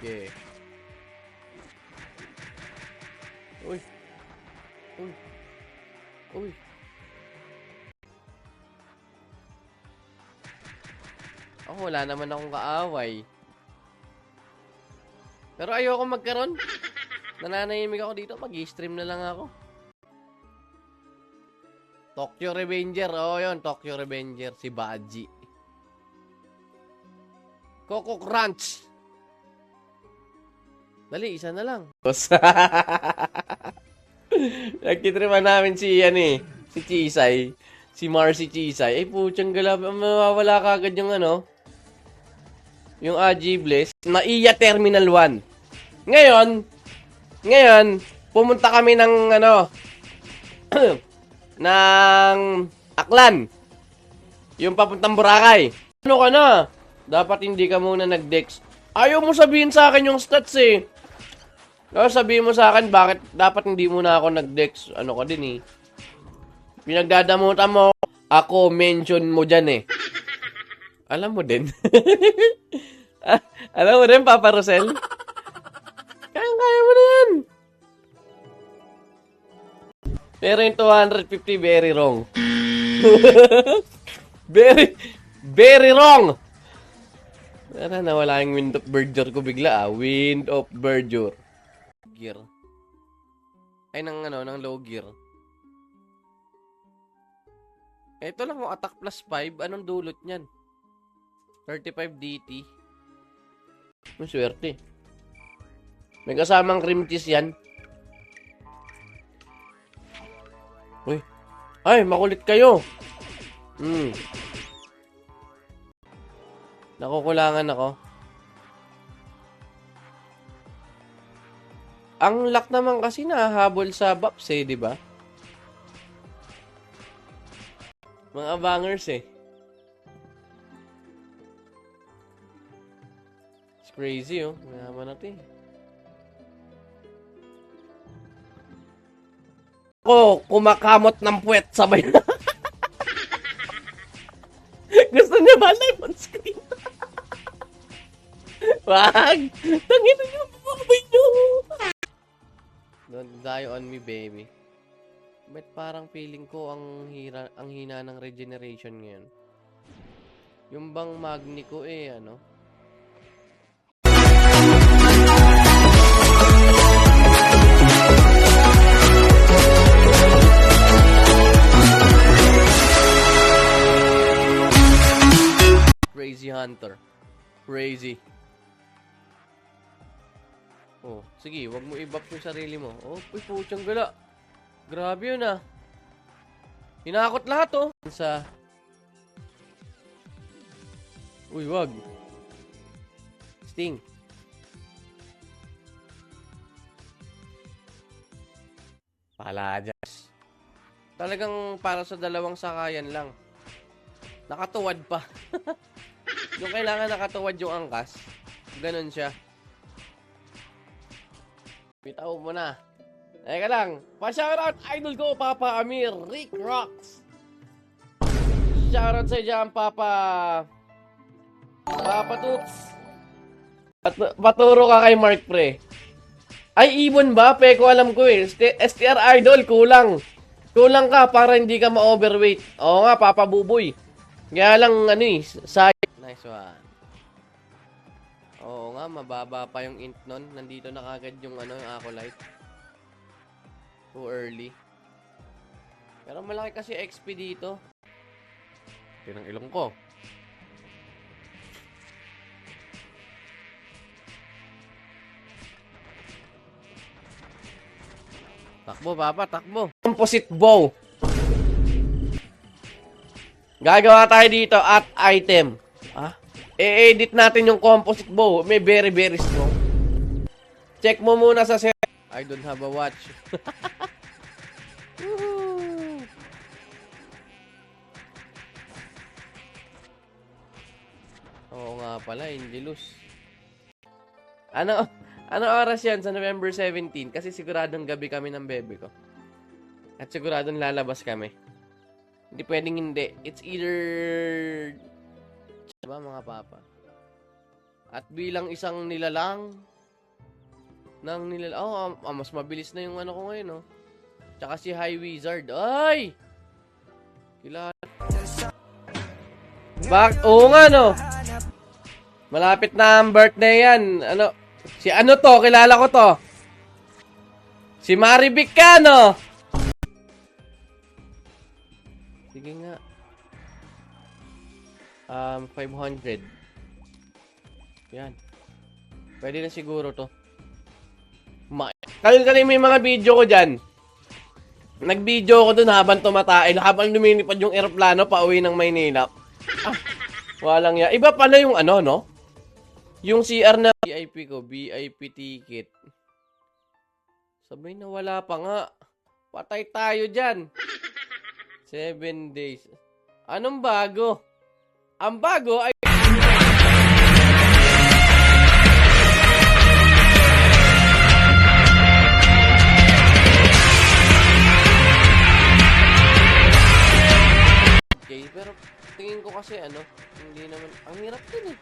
Okay. Uy. Uy. Uy. Ako, wala naman akong kaaway. Pero ayoko magkaroon. Nananahimik ako dito. Mag-i-stream na lang ako. Tokyo Revenger. Oo, yun. Tokyo Revenger. Si Baji. Coco Crunch. Dali, isa na lang. Nagtitripan namin si, si Chisay. Si Marcy Chisay. Ay, putyang galap. Mawawala ka agad yung yung AG Bliss. Naiya Terminal 1. Ngayon, pumunta kami ng, ng Aklan. Yung papuntang Boracay. Ano ka na? Dapat hindi ka muna nag-dex. Ayaw mo sabihin sa akin yung stats eh. Sabihin mo sa akin, bakit dapat hindi muna ako nag-dex? Ano ka din eh. Pinagdadamutan mo, ako mention mo dyan eh. Alam mo din. Alam mo din, Papa Rosel? Kaya mo na yan. Pero yung 250, very wrong. Very wrong. Tara, nawala yung wind of verdure ko bigla Wind of verdure. Gear. Ay, ng low gear. Ito lang, attack plus 5. Anong dulot niyan? 35 DT. Maswerte. May kasamang cream cheese yan. Uy. Ay, makulit kayo. Nakukulangan ako. Ang luck naman kasi nahahabol sa buffs eh, di ba? Mga bangers eh. It's crazy oh. Mayaman natin. Ako, kumakamot ng puwet sabay na. Gusto niya ba live on screen? Wag! Tangin na niyo, mababay niyo! Don't die on me, baby. Ba't parang feeling ko ang hina ng regeneration ngayon? Yung bang magni ko Crazy Hunter. Crazy. Oh, sige, wag mo i-buff yung sarili mo. Oh, putyang gala. Grabe yun ah. Hinakot lahat oh. Uy, wag. Sting. Paladyas. Talagang para sa dalawang sakayan lang. Nakatuwad pa. Yung kailangan nakatuwad yung angkas. Ganon siya. Bitaw mo na. Teka lang. Pa-shoutout idol ko, Papa Amir. Rick Rocks. Shoutout sa dyan, Papa Toots. Paturo ka kay Mark, pre. Ay, ibon ba? Peko alam ko eh. STR idol, kulang. Kulang ka para hindi ka ma-overweight. Oo nga, Papa Buboy. Kaya lang, sayang. Nice one. Oo nga, mababa pa yung int nun. Nandito na kagad yung yung acolyte. Too early. Pero malaki kasi XP dito. Tinang ilong ko. Takbo, Papa, takbo. Composite bow. Gagawa tayo dito at item. E-edit natin yung composite bow. May very, very strong. Check mo muna sa set. I don't have a watch. Oo nga pala, Angelus. Ano oras yan sa November 17? Kasi siguradong gabi kami ng bebe ko. At siguradong lalabas kami. Hindi pwedeng hindi. It's either... Diba mga papa? At bilang isang nilalang, Nang mas mabilis na yung ano ko ngayon, oh. Tsaka si High Wizard. Ay! Kilala. Oo nga, no? Malapit na ang birthday yan. Ano? Si ano to? Kilala ko to. Si Marivic ka, no? Sige nga. 500. Yan. Pwede na siguro to. Kali may mga video ko dyan. Nag-video ko dun habang tumatae. Habang lumilipad yung eroplano pa uwi ng Maynila. Walang ya. Iba pala yung ano, no? Yung CR na VIP ko. VIP ticket. Sabay na wala pa nga. Patay tayo dyan. 7 days. Anong bago? Ang bago ay... Okay, pero tingin ko kasi ano, hindi naman... Ang hirap din eh.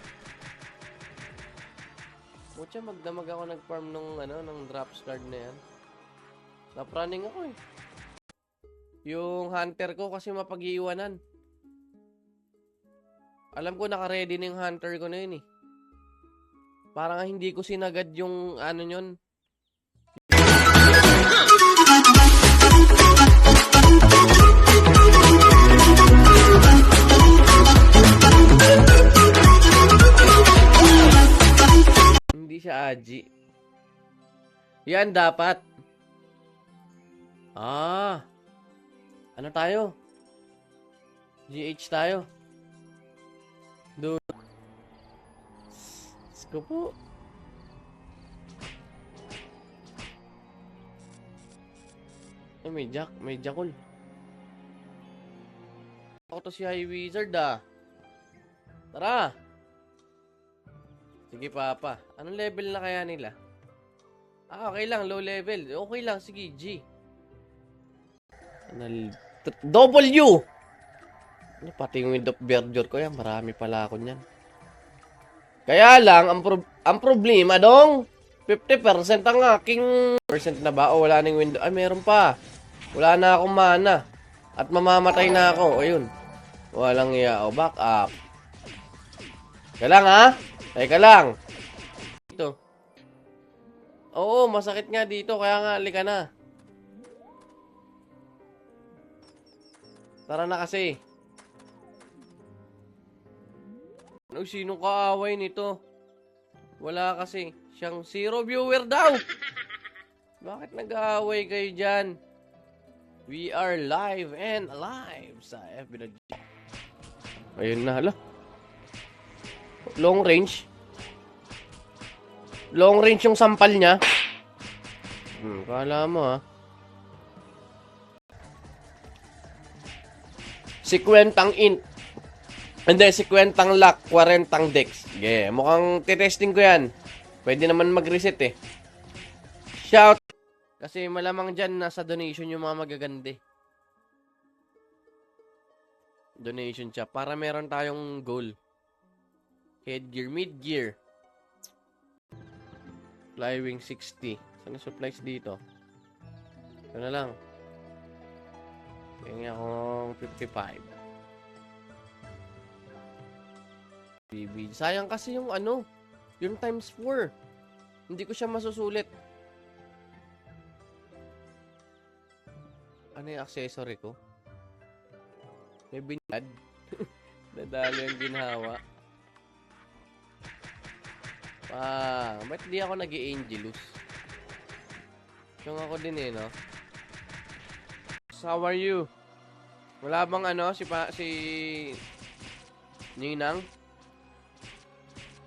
Mutya, magdamag ako nag-farm ng drops card na yan. Napraning ako eh. Yung hunter ko kasi mapag-iiwanan. Alam ko naka-ready na yung hunter ko na yun eh. Parang hindi ko sinagad yung ano yun. Hindi siya Aji. Yan dapat. Ano tayo? GH tayo. Dude. Sko po. May Jackal. Ako to si High Wizard Tara. Sige papa. Anong level na kaya nila? Okay lang, low level. Okay lang, sige G. W! Ano, pati yung Wind of Verdure ko yan. Marami pala ako niyan. Kaya lang, ang problema dong, 50% ang aking percent na ba? O wala nang window. Ay, meron pa. Wala na akong mana. At mamamatay na ako. Ayun. Walang iya. O, back up. Teka lang, ha? Teka lang. Dito. Oo, masakit nga dito. Kaya nga, halika na. Tara na kasi. Ano, sinong kaaway nito? Wala kasi. Siyang 0 viewer daw. Bakit nag-aaway kayo dyan? We are live and alive sa FB. Ayun na, hala. Long range. Long range yung sampal niya. Kala mo, ha. 50 int. Hindi, 50 lock, 40 dex. Yeah, mukhang titesting ko yan. Pwede naman mag-reset eh. Shout! Kasi malamang dyan nasa donation yung mga magagande. Donation siya. Para meron tayong goal. Headgear, midgear. Flywing 60. Saan na supplies dito? Ito na lang. Tingnan akong 55. BB. Sayang kasi yung ano, yung times 4. Hindi ko siya masusulit. Ano yung accessory ko? May binyad. Nadalo yung ginhawa. Ba't di ako nag-i-angelus? Yung ako din eh, no? How are you? Wala bang ano, si Ninang?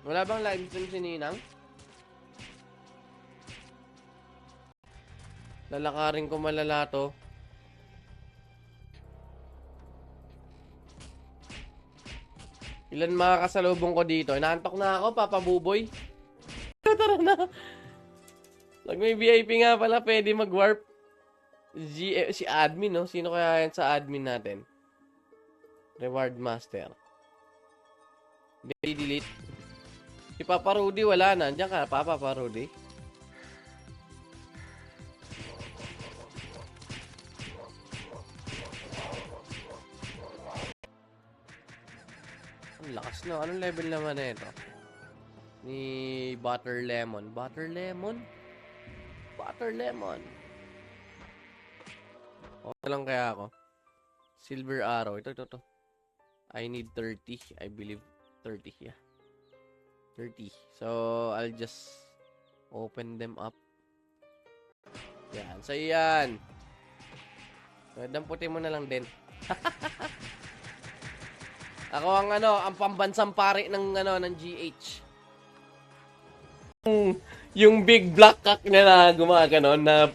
Wala bang live stream si Ninang? Lalakarin ko malala to. Ilan makakasalubong ko dito? Inaantok na ako, Papa Buboy. Tara na. Pag may VIP nga pala, pwede mag-warp. Si admin, no? Sino kaya yan sa admin natin? Reward Master. Delete. Si Papa Rudy, wala na. Andiyan ka, Papa Rudy. lakas no. Anong level naman na ito? Ni Butter Lemon. Butter Lemon? Butter Lemon. Okay lang kaya ako. Silver Arrow. Ito. I need 30. I believe 30. Yeah. 30. So, I'll just open them up. Yan. So, yan. Damputin mo na lang din. Ako ang ang pambansang pari ng ng GH. Yung big black cock niya na gumagano na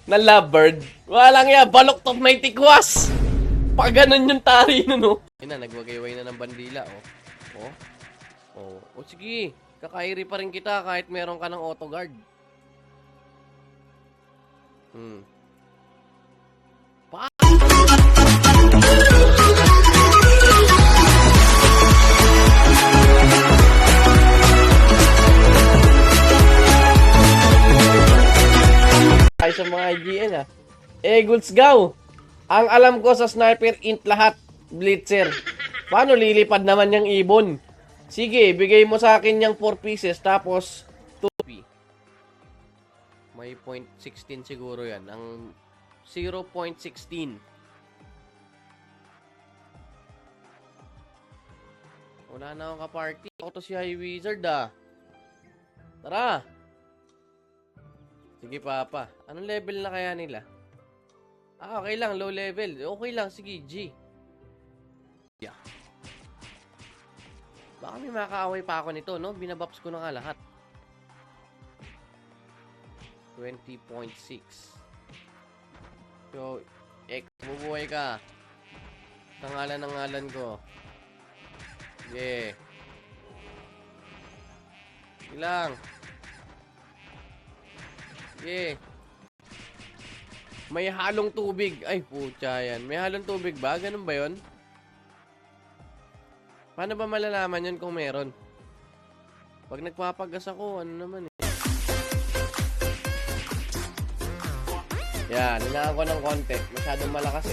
lovebird. Walang ya, balok may tikwas. Pag ganun yung tari nun, no. Ayun na, nagwagayway na ng bandila, oh. Oh, sige. Kakairi pa rin kita kahit meron ka ng auto guard. Ay sa mga IGN Eagles go! Ang alam ko sa sniper int lahat, blitzer. Paano lilipad naman yung ibon? Sige, bigay mo sa akin yung 4 pieces tapos 2p. May 0.16 siguro yan. Ang 0.16. Wala na akong ka-party. Ako to si High Wizard Tara! Sige, Papa. Anong level na kaya nila? Okay lang. Low level. Okay lang. Sige, G. Yeah. Baka may makaaway pa ako nito, no? Binabops ko na nga lahat. 20.6. So, bubuhay ka. Tangalan ng ngalan ko. Yeah. Ilang. Yeah. May halong tubig. Ay, putya yan. May halong tubig ba? Ganun ba yun? Paano ba malalaman yun kung meron? Pag nagpapagas ako, ano naman Yan, hinaan ko ng konti. Masyadong malakas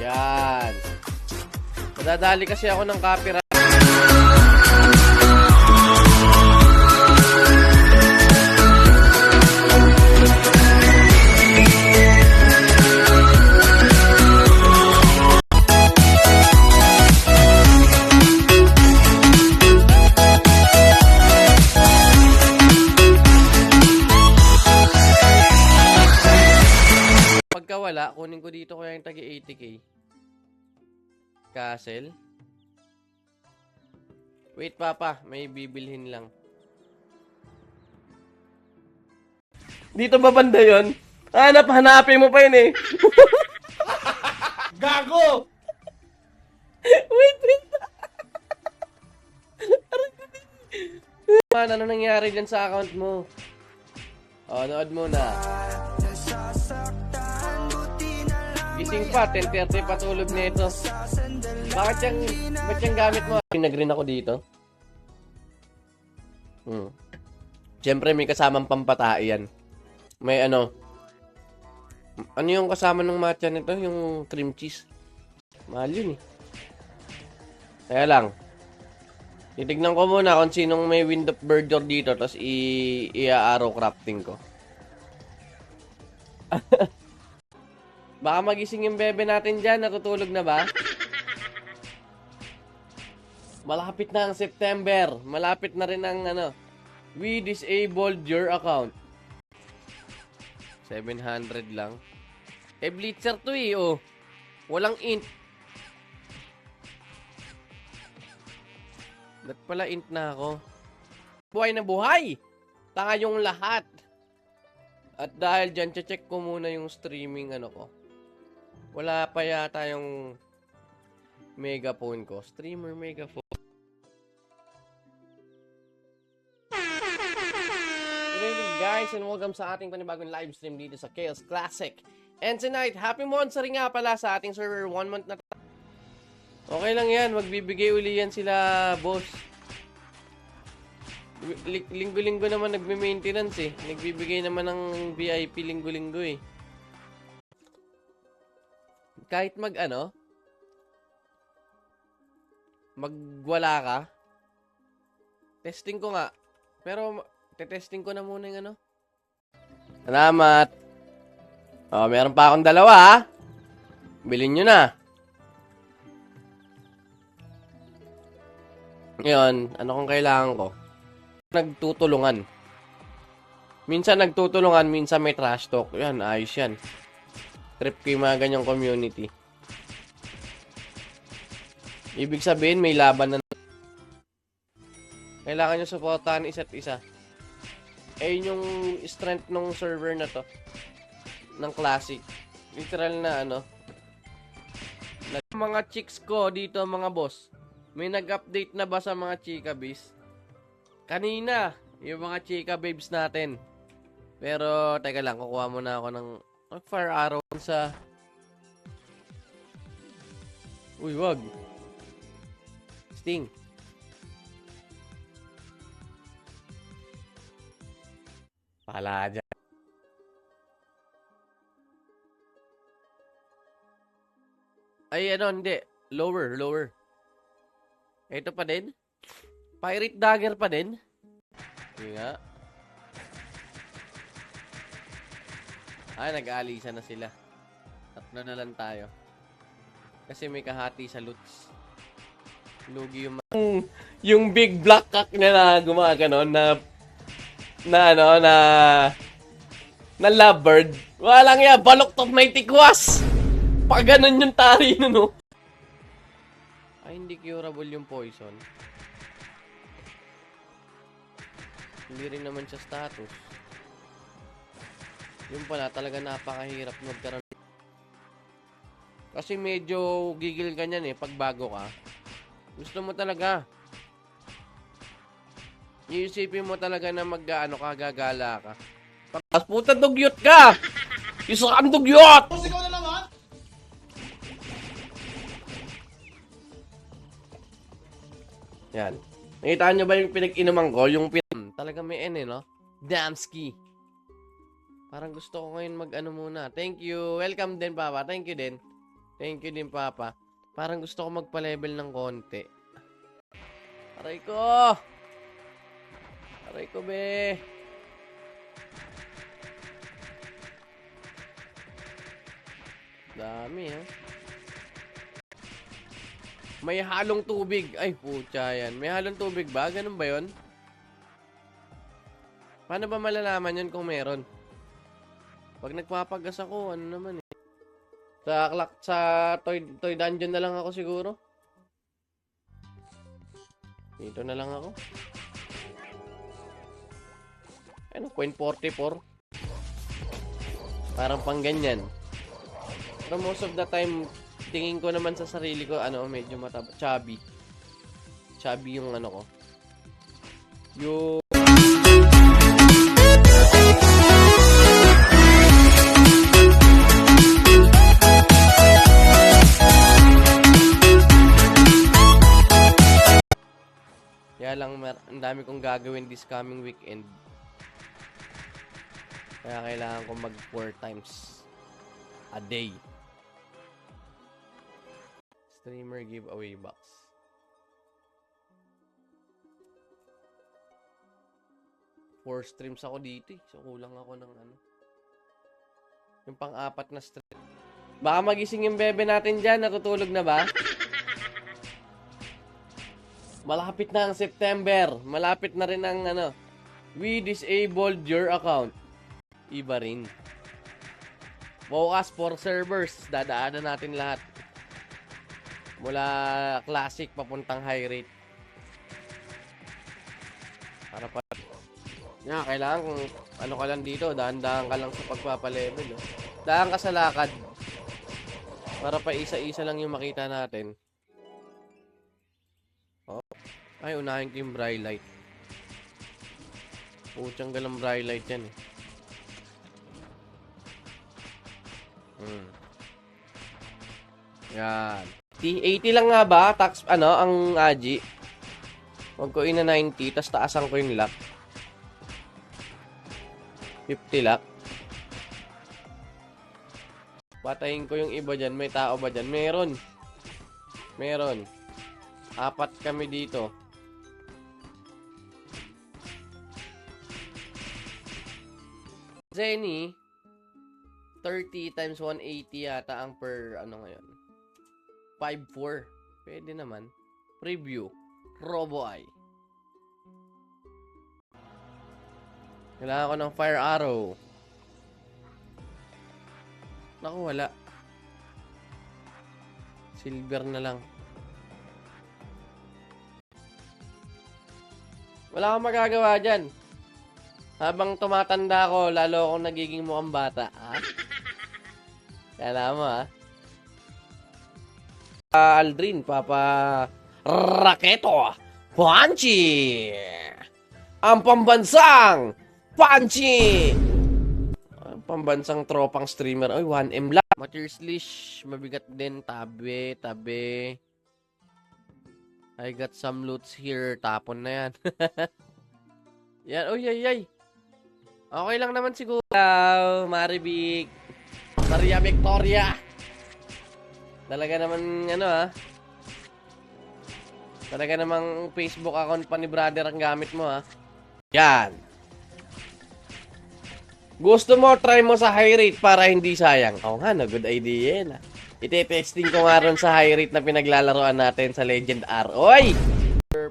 Yan. Madadali kasi ako ng copyright. Wala, kunin ko dito kaya yung tagi 80k. Castle. Wait, Papa. May bibilhin lang. Dito ba banda yun? Hanapin mo pa yun Gago! Wait. Ano nangyari dyan sa account mo? Nood mo na. Gising pa, 10:30 patulog nito. Ba't yung gamit mo? Pinag-green ako dito. Siyempre may kasamang pampatai yan. May ano yung kasama ng matcha nito? Yung cream cheese. Mahal yun Kaya lang. Titignan ko muna kung sinong may wind of burger dito. Tapos i-arrow crafting ko. Baka magising yung bebe natin dyan. Natutulog na ba? Malapit na ang September. Malapit na rin ang We disabled your account. 700 lang. Blitzer to Walang int. Ba't pala int na ako? Buhay na buhay! Tanga yung lahat. At dahil dyan, check ko muna yung streaming ko. Wala pa yata yung megaphone ko. Streamer megaphone. Good evening guys and welcome sa ating panibagong live stream dito sa Chaos Classic. And tonight, happy monthsary nga pala sa ating server. 1 month na okay lang yan. Magbibigay uli yan sila, boss. Linggo-linggo naman nagme-maintenance Nagbibigay naman ng VIP linggo-linggo kahit magwala ka, testing ko nga. Pero, testing ko na muna yung Salamat. Oh, meron pa akong dalawa, ha? Bilhin nyo na. Ngayon, ano kung kailangan ko? Nagtutulungan. Minsan nagtutulungan, minsan may trash talk. Yan, ayos yan. Trip ko yung mga ganyang community. Ibig sabihin, may laban na. Kailangan nyo supportahan isa't isa. Yung strength ng server na to. Ng classic. Literal na Mga chicks ko dito, mga boss. May nag-update na ba sa mga chika bis? Kanina, yung mga chika babes natin. Pero, teka lang, kukuha muna ako ng fire arrow sa... Uy, wag. Sting. Pala dyan. Ay, hindi. Lower. Ito pa din. Pirate dagger pa din. Sige nga. Ay, nag-aalisa na sila. Tatlo na lang tayo. Kasi may kahati sa loots. Lugi yung big black cock niya na gumagano na lovebird. Walang yan, baloktot may tikwas. Pag ganun yung tari nun, Ay, hindi curable yung poison. Hindi rin naman siya status. Yung pala, talaga napakahirap magkaroon. Kasi medyo gigil ka niyan pag bago ka. Gusto mo talaga. Iisipin mo talaga na gagala ka. Tapos puta dugyot ka! Isa kang dugyot! Sigaw na naman! Yan. Nakita nyo ba yung pinag-inuman ko? Yung talaga may no? Damski. Parang gusto ko ngayon muna. Thank you. Welcome din, Papa. Thank you din. Thank you din, Papa. Parang gusto ko magpa-level ng konti. Aray ko! Aray ko, be! Dami, ha? May halong tubig. Ay, putya yan. May halong tubig ba? Ganun ba yun? Paano ba malalaman yun kung meron? Pag nagpapagas ako, ano naman Sa toy dungeon na lang ako siguro. Dito na lang ako. Ano, 0.44. Parang pang ganyan. Pero most of the time, tingin ko naman sa sarili ko, medyo chubby. Chubby yung ko. Yung... Kaya lang, ang dami kong gagawin this coming weekend. Kaya kailangan ko mag 4 times a day. Streamer giveaway box. Four streams ako dito So kulang ako ng yung pang-apat na stream. Baka magising yung bebe natin dyan. Natutulog na ba? Malapit na ang September. Malapit na rin ang we disabled your account. Iba rin. Focus for servers. Dadaanan natin lahat. Mula classic papuntang high rate. Para pa. Kailangan kung ka lang dito. Dahan-dahan ka lang sa pagpapalevel. Dahan ka sa lakad. Para pa isa-isa lang yung makita natin. Ay, unahin ko yung Brylight. Putsang galang Brylight yan Yan. 80 lang nga ba? Tax, ang Aji. Huwag ko ina 90, tas taasan ko yung lock. 50 lock. Patayin ko yung iba dyan. May tao ba dyan? Meron. Meron. 4 kami dito. Zenny, 30 times 180 yata ang per ano ngayon. 5-4. Pwede naman. Preview. RoboEye. Kailangan ko ng fire arrow. Naku, wala. Silver na lang. Wala akong magagawa dyan. Habang tumatanda ako, lalo akong nagiging mukhang bata. Ha? Kala mo, ha? Aldrin, Papa Raketo, Punchy! Ang pambansang Punchy! Ang pambansang tropang streamer. Ay, 1M lang. Materials leash, mabigat din. Tabi. I got some loots here. Tapon na yan. Yan, ay. Okay lang naman siguro. Hello, Maribik. Maria Victoria. Talaga naman, Talaga namang Facebook account pa ni brother ang gamit mo, ha. Yan. Gusto mo, try mo sa high rate para hindi sayang. Oo nga, no, good idea yan, ha. Ite-testing ko nga ron sa high rate na pinaglalaroan natin sa Legend R. Oy!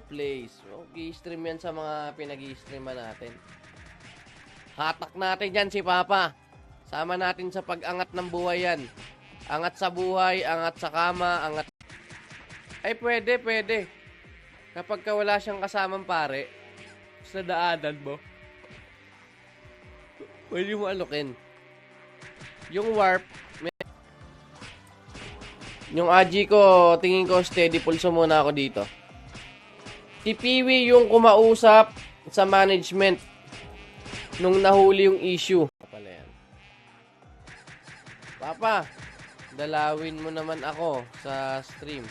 Place. Okay, stream yan sa mga pinag-i-streaman natin. Hatak natin yan si Papa. Sama natin sa pag-angat ng buhay yan. Angat sa buhay, angat sa kama, angat... Ay, pwede. Kapag ka wala siyang kasamang pare, sa daanan mo, pwede mo alukin. Yung warp, yung AG ko, tingin ko steady pulso muna ako dito. Si Piwi yung kumausap sa management nung nahuli yung issue. Pala yan. Papa, dalawin mo naman ako sa stream.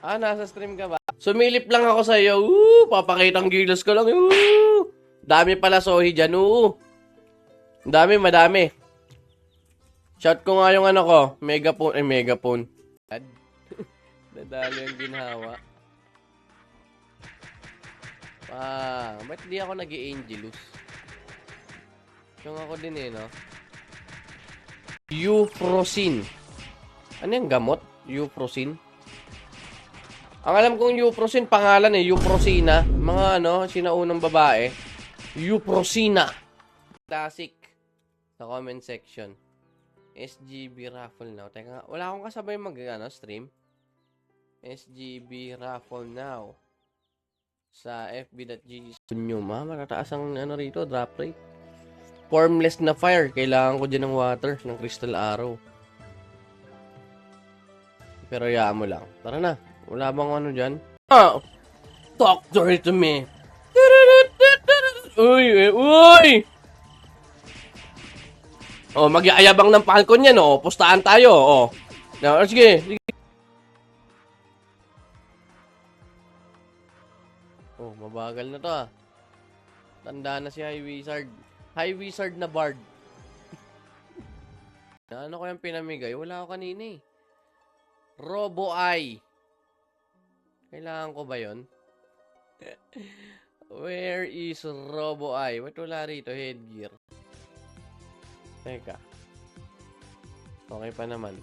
Nasa stream ka ba? Sumilip lang ako sa iyo. Papakitang gilos ko lang. Dami pala sohi dyan. Madami. Shot ko nga yung megaphone. Nadali yung ginhawa. Ba't di ako nag-i-angelus? Yung ako din no? Euphrosine. Ano yung gamot? Euphrosine? Ang alam kong Euphrosine, pangalan Euphrosina. Mga sinaunang babae. Euphrosina. Classic. Sa comment section. SGB raffle now. Teka nga, wala akong kasabay stream. SGB raffle now. Sa fb.gg. Matataas ang rito, drop rate. Formless na fire. Kailangan ko dyan ng water, ng crystal arrow. Pero hayaan mo lang. Tara na. Wala bang dyan? Talk dirty to me. Uy! Mag-iayabang ng Falcon yan, Pustahan tayo, Sige. Mabagal na to, Tanda na si High Wizard. High Wizard na Bard. Ano ko yung pinamigay? Wala ako kanina, RoboEye. Kailangan ko ba yon? Where is RoboEye? Ba't wala rito? Headgear. Teka. Okay pa naman.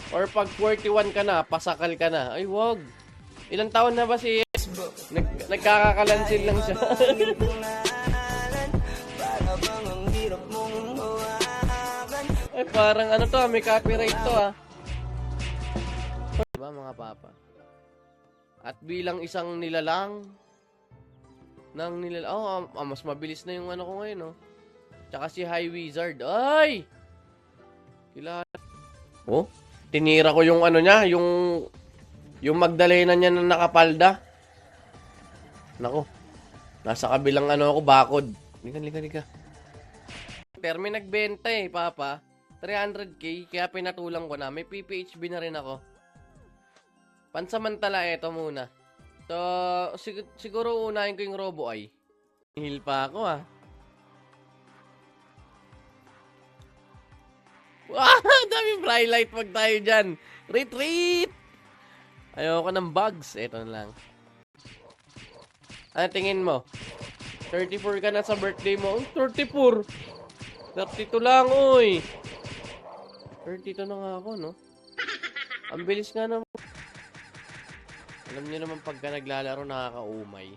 Or pag 41 ka na, pasakal ka na. Ay, wag. Ilang taon na ba si... Nagkakakalansin lang siya. Ay, parang may copyright to, Diba, mga papa? At bilang isang nilalang, mas mabilis na yung ko ngayon, Tsaka si High Wizard. Ay! Kilala. Tinira ko yung niya, yung Magdalena niya na nakapalda. Nako. Nasa kabilang ako, bakod. Lika. Pero may nagbenta Papa. 300k, kaya pinatulang ko na. May PPHB na rin ako. Pansamantala, eto muna. So, siguro unahin ko yung RoboEye. Heal pa ako ah. Wow! Dami bright light. Wag tayo dyan. Retreat! Ayoko ng bugs. Ito na lang. Ano tingin mo? 34 ka na sa birthday mo. 34! 32 lang, uy! 32 na nga ako, no? Ang bilis nga naman. Alam niyo naman pagka naglalaro, nakakaumay.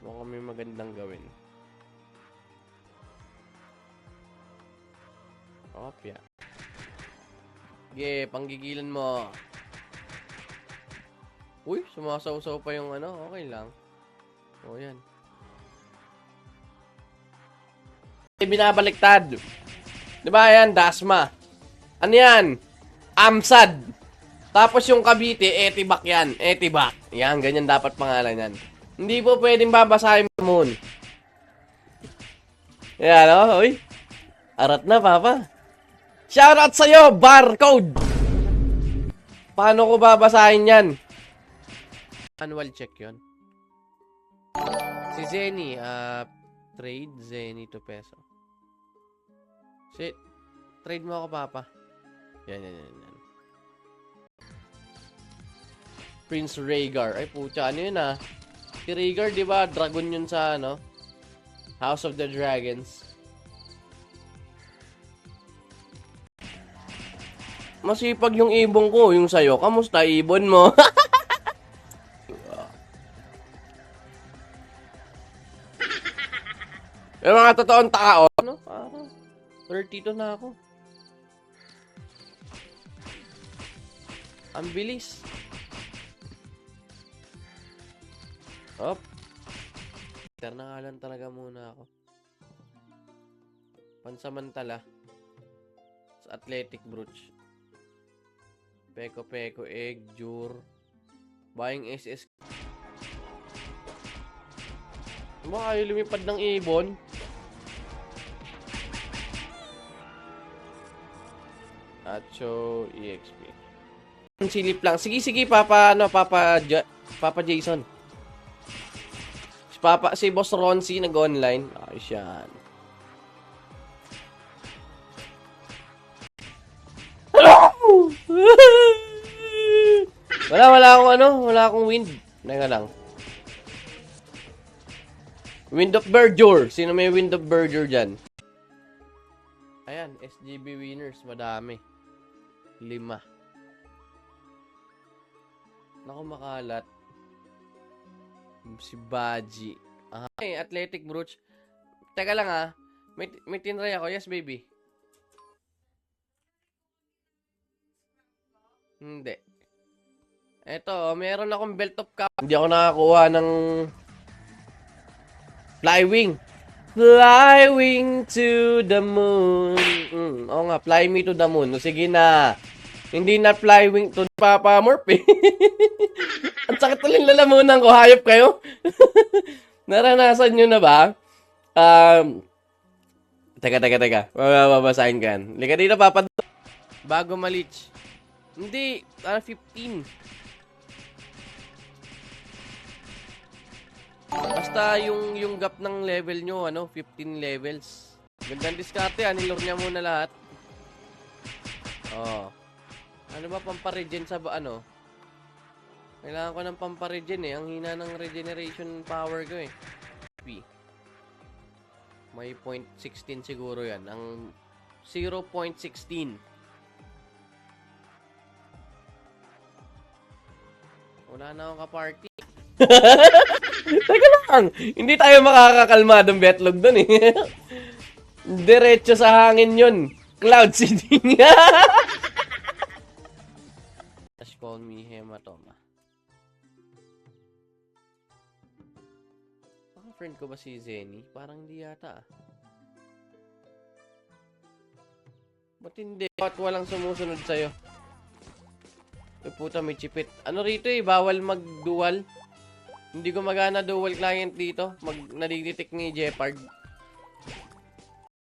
Mukhang may magandang gawin. Opya. Sige, panggigilan mo. Uy, sumasaw-saw pa yung ano. Okay lang. O, yan. Binabaliktad. Diba yan, Dasma? Ano yan? Amsad. Tapos yung Cavite, Etibak yan. Etibak. Yan, ganyan dapat pangalan yan. Hindi po pwedeng babasahin mo. Yan, o. Uy. Arat na, Papa. Shoutout sa'yo, barcode! Paano ko babasahin yan? Annual check yon. Si Zenny, trade Zenny to peso. Shit. Trade mo ako, Papa. Yan. Prince Rhaegar. Ay, pucha. Ano yun, ah? Si Rhaegar, di ba? Dragon yun sa, ano? House of the Dragons. Masipag yung ibon ko. Yung sayo. Kamusta, ibon mo? Yung mga totoong tao. Ano? 32 na ako. Ang bilis. Op. Internagalan talaga muna ako. Pansamantala. Sa athletic brooch. Peko, egg, jure. Buying SS. Baka kayo lumipad ng ibon. Acho EXP. Silip lang. Sige, Papa Jason. Si Boss Ronzi nag-online. Ayos yan. Wala akong wind. Nga lang. Wind of Verdure. Sino may Wind of Verdure dyan? Ayan, SGB winners. Madami. 5. Naku, makalat. Si Baji. Hey, athletic brooch. Teka lang ha. May tinry ako. Yes, baby. Hindi. Eto, meron akong belt of cap. Hindi ako nakakuha ng Flywing. Flywing to the moon. Oo nga, fly me to the moon. O, sige na. Hindi na flywing to Papa Morph eh. Ang sakit ulit lalamunan ko. Hayop kayo. Naranasan nyo na ba? Teka. Babasahin ka yan. Lika dito, Papa. Bago malich. Hindi. 15. Basta yung gap ng level nyo, 15 levels. Gandang diskarte, nilor niya muna lahat. Oh. Ano ba pamparegen sa Kailangan ko ng pamparegen eh. Ang hina ng regeneration power ko eh. May 0.16 siguro yan. Ang 0.16. Wala na akong kaparty. Teka lang. Hindi tayo makakakalmadong betlog dun eh. Diretso sa hangin yun. Cloud seeding. Just call me hematoma. Baka friend ko ba si Zenny? Parang hindi yata ah. Ba't hindi? Ba't walang sumusunod sa'yo? Puta, may chipit. Ano rito eh? Bawal mag-dual. Hindi gumagana dual client dito. Nadidetect ni Jeopard.